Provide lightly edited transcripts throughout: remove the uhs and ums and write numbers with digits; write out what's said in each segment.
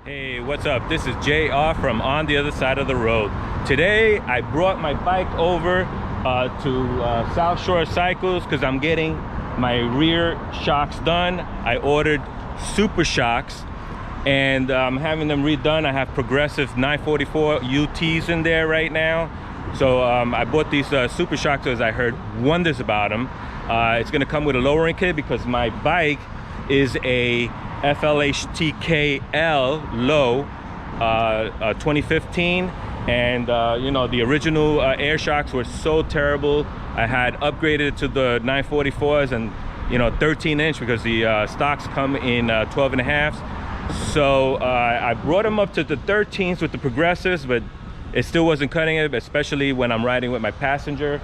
Hey, what's up? This is JR from On the Other Side of the Road. Today, I brought my bike over to South Shore Cycles because I'm getting my rear shocks done. I ordered Super Shocks and I'm having them redone. I have progressive 944 UTs in there right now. So I bought these Super Shocks because I heard wonders about them. It's gonna come with a lowering kit because my bike is a FLHTKL low 2015, and you know, the original air shocks were so terrible. I had upgraded to the 944s and, you know, 13-inch because the stocks come in 12 and a half. So I brought them up to the 13s with the progressives, but it still wasn't cutting it, especially when I'm riding with my passenger.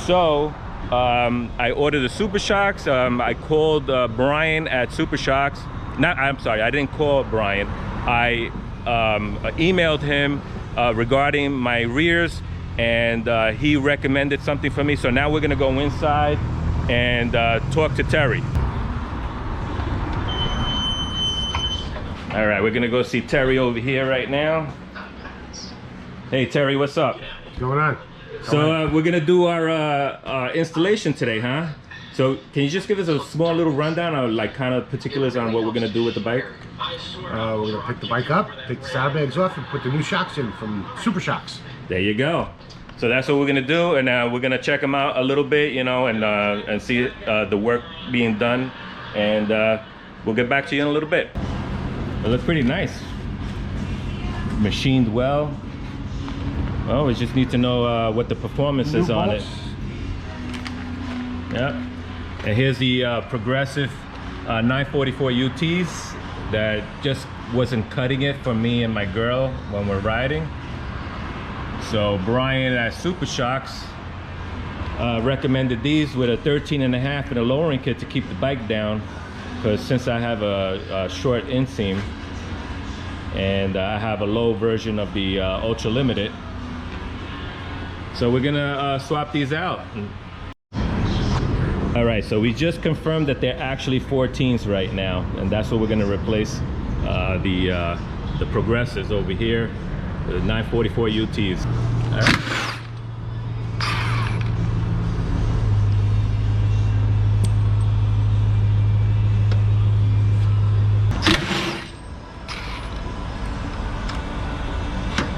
So I ordered the Super Shocks. I called Brian at Super Shocks. I'm sorry, I didn't call Brian. I emailed him regarding my rears, and he recommended something for me. So now we're gonna go inside and talk to Terry. All right, we're gonna go see Terry over here right now. Hey Terry, what's up? What's going on? So we're gonna do our installation today, huh? So can you just give us a small little rundown of like kind of particulars on what we're gonna do with the bike? We're gonna pick the bike up, take the saddlebags off, and put the new shocks in from Super Shocks. There you go. So that's what we're gonna do, and we're gonna check them out a little bit, you know, and see the work being done, and we'll get back to you in a little bit. It looks pretty nice. Machined well. Oh, we just need to know what the performance is on it. Yep. And here's the progressive 944 UTs that just wasn't cutting it for me and my girl when we're riding. So Brian at Super Shocks recommended these with a 13 and a half and a lowering kit to keep the bike down, because since I have a short inseam and I have a low version of the Ultra Limited. So we're gonna swap these out. All right, so we just confirmed that they're actually 14s right now, and that's what we're gonna replace the progressives over here, the 944 UTs. All right.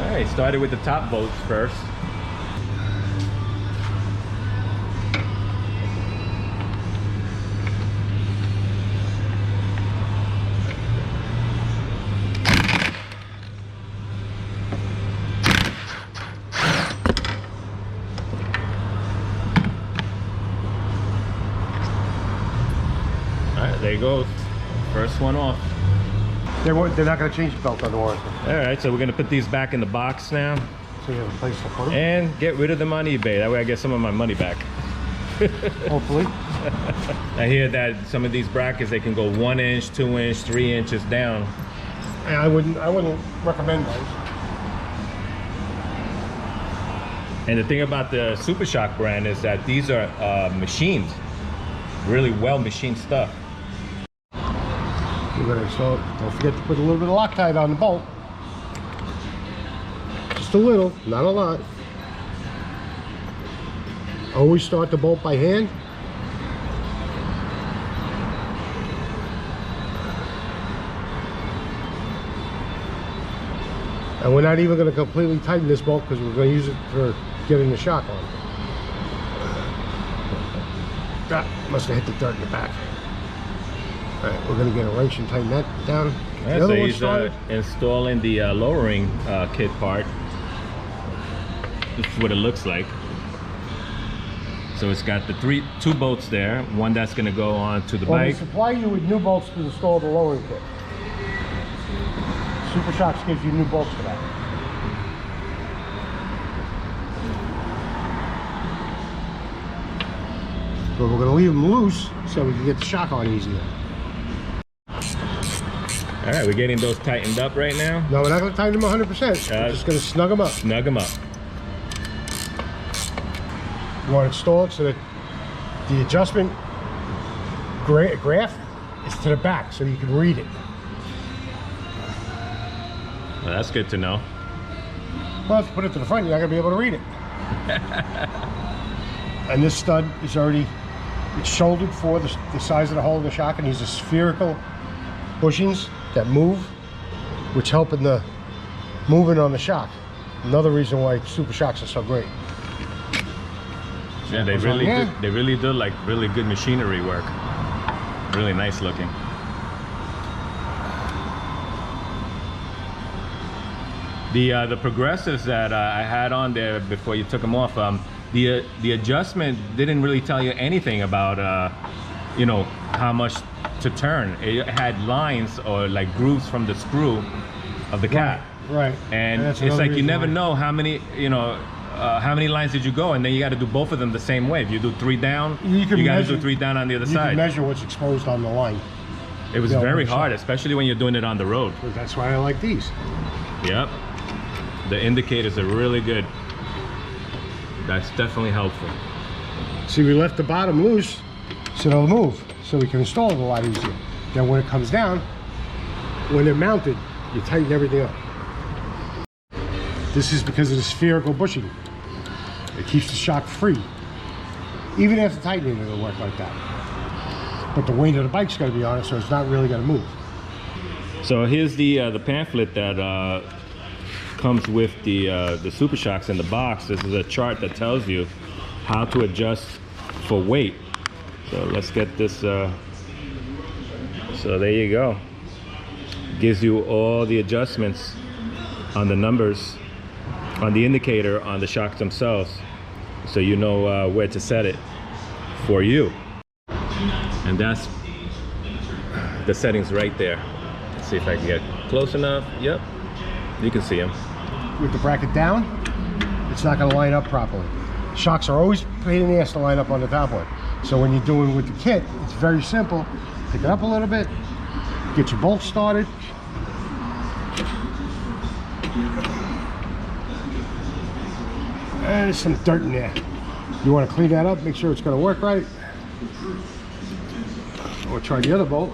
All right, started with the top bolts first. There you go, first one off. They're not going to change the belt on the warranty. All right, so we're going to put these back in the box now. So you have a place to put them? And get rid of them on eBay. That way I get some of my money back. Hopefully. I hear that some of these brackets, they can go 1 inch, 2 inch, 3 inches down. Yeah, I wouldn't recommend those. And the thing about the Super Shock brand is that these are machined, really well machined stuff. You're going to install it. Don't forget to put a little bit of Loctite on the bolt. Just a little, not a lot. Always start the bolt by hand. And we're not even going to completely tighten this bolt because we're going to use it for getting the shock on. That must have hit the dirt in the back. All right, we're going to get a wrench and tighten that down. Right, so he's installing the lowering kit part. This is what it looks like. So it's got the two bolts there, one that's going to go on to the bike. They supply you with new bolts to install the lowering kit. Super Shocks gives you new bolts for that. But we're going to leave them loose so we can get the shock on easier. All right, we're getting those tightened up right now. No, we're not going to tighten them 100%. We're just going to snug them up. Snug them up. You want to install it so that the adjustment graph is to the back so you can read it. Well, that's good to know. Well, if you put it to the front, you're not gonna be able to read it. And this stud is already, it's shouldered for the size of the hole in the shock, and these are spherical bushings that move, which help in the moving on the shock. Another reason why Super Shox are so great. Yeah, they really do like really good machinery work. Really nice looking. The progressives that I had on there before you took them off, the adjustment didn't really tell you anything about you know, how much to turn. It had lines or like grooves from the screw of the cap. Right. And it's like you never know how many, you know, how many lines did you go, and then you got to do both of them the same way. If you do 3 down, you got to do 3 down on the other side. You can measure what's exposed on the line. It was very hard, especially when you're doing it on the road. So that's why I like these. Yep. The indicators are really good. That's definitely helpful. See, we left the bottom loose so they'll move, so we can install it a lot easier. Then when it comes down, when they're mounted, you tighten everything up. This is because of the spherical bushing. It keeps the shock free. Even after tightening, it'll work like that. But the weight of the bike's got to be on it, so it's not really going to move. So here's the pamphlet that comes with the Super Shox in the box. This is a chart that tells you how to adjust for weight. So let's get this. So there you go. Gives you all the adjustments on the numbers, on the indicator, on the shocks themselves, so you know where to set it for you. And that's the settings right there. Let's see if I can get close enough. Yep, you can see them. With the bracket down, it's not going to line up properly. Shocks are always a pain in the ass to line up on the top one. So when you're doing with the kit, it's very simple. Pick it up a little bit, get your bolts started. And there's some dirt in there. You want to clean that up, make sure it's going to work right. We'll try the other bolt.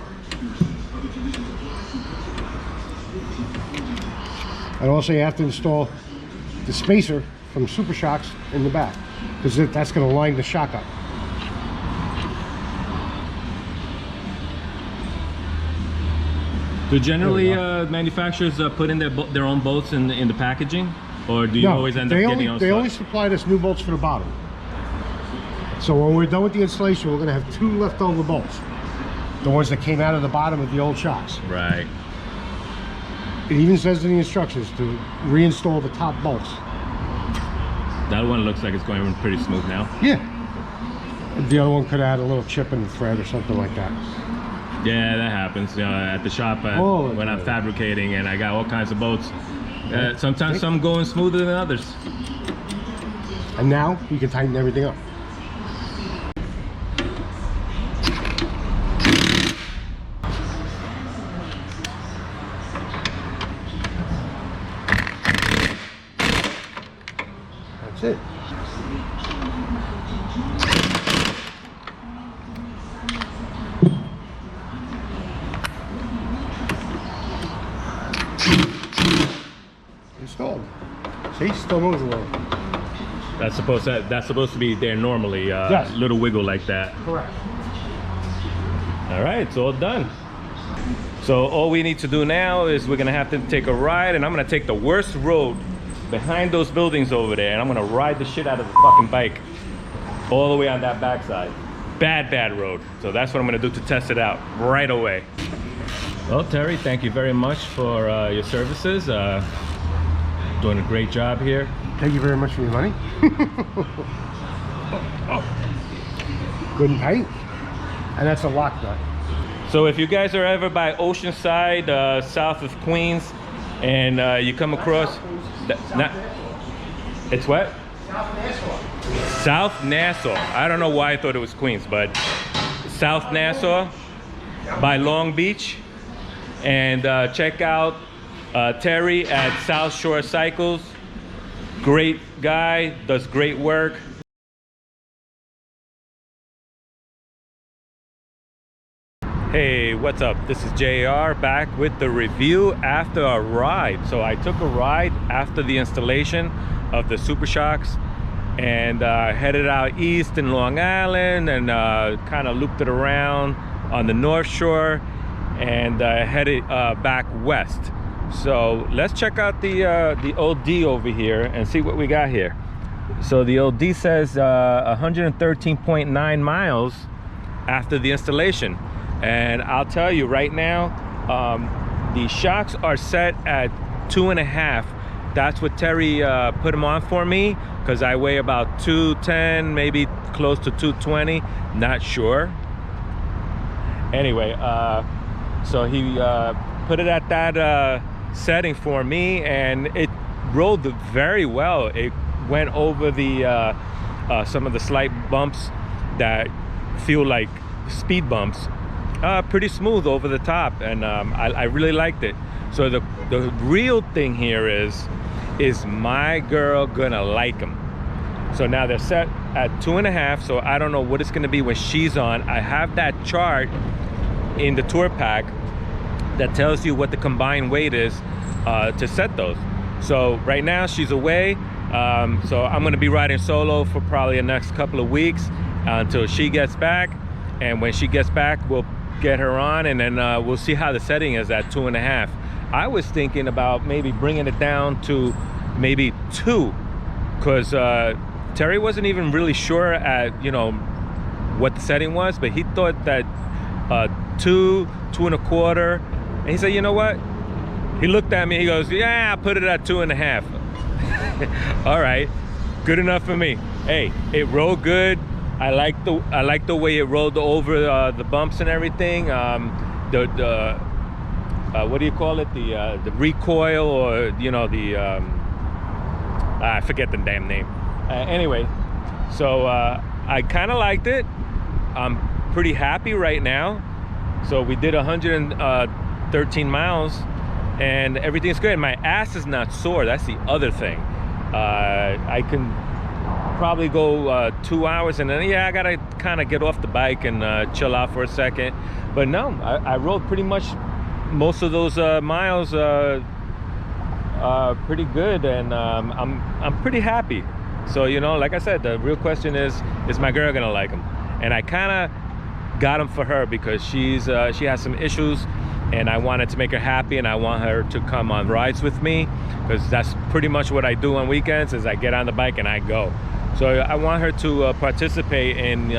And also you have to install the spacer from Super Shox in the back, because that's going to line the shock up. Do generally manufacturers put in their own bolts in the packaging, or do you always end up getting your own They stuff? only supplied us new bolts for the bottom. So when we're done with the installation, we're going to have 2 leftover bolts. The ones that came out of the bottom of the old Shox. Right. It even says in the instructions to reinstall the top bolts. That one looks like it's going pretty smooth now. Yeah. The other one could have had a little chip in the thread or something like that. Yeah, that happens. You know, at the shop when I'm fabricating, and I got all kinds of bolts. Sometimes some going smoother than others. And now you can tighten everything up. That's it. Installed. See, still moves a little. That's supposed to be there normally. Yes. Little wiggle like that. Correct. All right, it's all done. So all we need to do now is we're gonna have to take a ride, and I'm gonna take the worst road behind those buildings over there, and I'm gonna ride the shit out of the fucking bike all the way on that backside. Bad road. So that's what I'm gonna do to test it out right away. Well, Terry, thank you very much for your services. Doing a great job here. Thank you very much for your money. Good and tight. And that's a lock nut. So if you guys are ever by Oceanside, south of Queens, and you come across... It's what? South Nassau. South Nassau. I don't know why I thought it was Queens, but South Nassau by Long Beach. And check out Terry at South Shore Cycles. Great guy, does great work. Hey, what's up? This is JR back with the review after a ride. So I took a ride after the installation of the Super Shox and headed out east in Long Island and kind of looped it around on the North Shore and headed back west. So let's check out the OD over here and see what we got here. So the OD says 113.9 miles after the installation. And I'll tell you right now, the shocks are set at 2.5. That's what Terry put them on for me, because I weigh about 210, maybe close to 220, not sure. Anyway, so he put it at that setting for me, and it rolled very well. It went over the some of the slight bumps that feel like speed bumps. Pretty smooth over the top, and I really liked it. So the real thing here is my girl gonna like them? So now they're set at 2.5, so I don't know what it's gonna be when she's on. I have that chart in the tour pack that tells you what the combined weight is to set those. So right now she's away, so I'm gonna be riding solo for probably the next couple of weeks until she gets back. And when she gets back, we'll get her on, and then we'll see how the setting is at 2.5. I was thinking about maybe bringing it down to maybe 2, because Terry wasn't even really sure at, you know, what the setting was, but he thought that 2, 2.25, and he said, you know what? He looked at me, he goes, yeah, I'll put it at 2.5. All right, good enough for me. Hey, it rolled good. I like the way it rolled over the bumps and everything. What do you call it? The recoil, or you know, the I forget the damn name. Anyway, so I kind of liked it. I'm pretty happy right now. So we did 113 miles, and everything's good. My ass is not sore. That's the other thing. I can probably go 2 hours, and then yeah, I gotta kind of get off the bike and chill out for a second. But no, I rode pretty much most of those miles pretty good, and I'm pretty happy. So, you know, like I said, the real question is my girl gonna like them? And I kind of got them for her because she has some issues, and I wanted to make her happy, and I want her to come on rides with me, because that's pretty much what I do on weekends. Is I get on the bike and I go. So I want her to participate in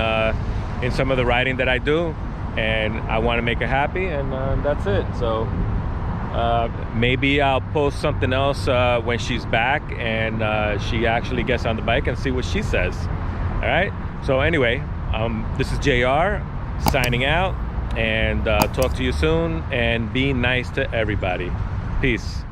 some of the riding that I do, and I want to make her happy, and that's it. So maybe I'll post something else when she's back and she actually gets on the bike, and see what she says. All right, so anyway, this is JR signing out, and talk to you soon, and be nice to everybody. Peace.